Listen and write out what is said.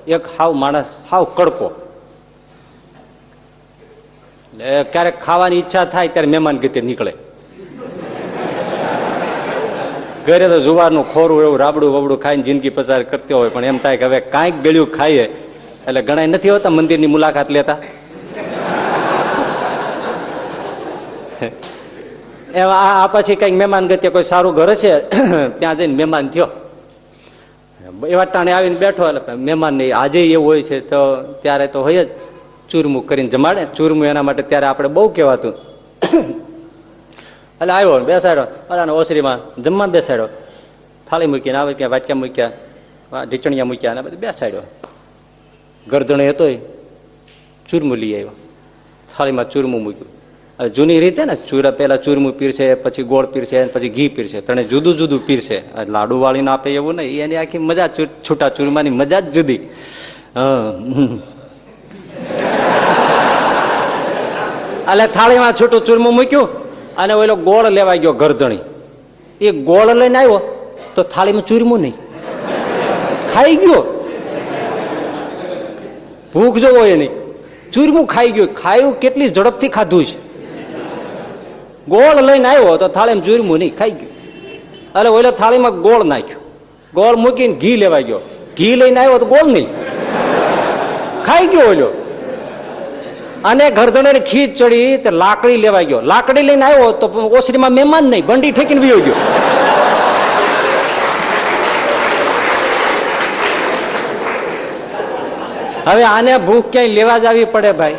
એક હાવ માણસ હાવ કડકો. એટલે ક્યારેક ખાવાની ઈચ્છા થાય ત્યારે મહેમાન ગતિ નીકળે. ઘરે તો જુવારનું ખોરું એવું રાબડું બબડું ખાઈને જિંદગી પસાર કરતી હોય, પણ એમ થાય કે હવે કાંઈક ગળ્યું ખાઈએ. એટલે ઘણા નથી હોતા મંદિરની મુલાકાત લેતા, એમાં આ પછી કઈક મહેમાન ગતિ કોઈ સારું ઘર છે ત્યાં જઈને મહેમાન થયો, એવા ટાણે આવીને બેઠો. એટલે મહેમાન નહીં આજે એવું હોય છે તો ત્યારે તો હોય જ ચૂરમું કરીને જમાડે. ચૂરમું એના માટે ત્યારે આપણે બહુ કહેવાતું. એટલે આવ્યો બેસાડ્યો, અરે ઓસરીમાં જમવા બેસાડ્યો, થાળી મૂકીને આવે ક્યાં વાટક્યા મૂક્યા, ઢીચણિયા મૂક્યા, અને બધું બેસાડ્યો. ગરદણે હતો ચૂરમું લઈ આવ્યો, થાળીમાં ચૂરમું મૂક્યું. જૂની રીતે ને પેલા ચૂરમું પીરશે, પછી ગોળ પીરશે, પછી ઘી પીરશે, ત્રણે જુદું જુદું પીરશે. લાડુ વાળીને આપે એવું નહીં, એની આખી મજા છૂટા ચૂરમાની મજા જ જુદી. એટલે થાળીમાં છૂટું ચૂરમું મૂક્યું અને ઓલો ગોળ લેવા ગયો ગરદણી. એ ગોળ લઈને આવ્યો તો થાળીમાં ચૂરમું નહીં, ખાઈ ગયો. ભૂખ જોવો એની, ચૂરમું ખાઈ ગયું. ખાયું કેટલી ઝડપથી ખાધું છે. ગોળ લઈને આવ્યો તો થાળીમાં ચૂરમું નહીં, ખાઈ ગયું. એટલે ઓલો થાળીમાં ગોળ નાખ્યો, ગોળ મૂકીને ઘી લેવા ગયો, ઘી લઈને આવ્યો તો ગોળ નહીં, ખાઈ ગયો ઓલો. અને ગરદણે ખીચ ચડી તે લાકડી લેવા ગયો, લાકડી લઈને આવ્યો તો ઓસરીમાં મહેમાન નહીં, બંડી ઠેકીને વયો ગયો. હવે આને ભૂખ ક્યાંય લેવા જ આવી પડે ભાઈ.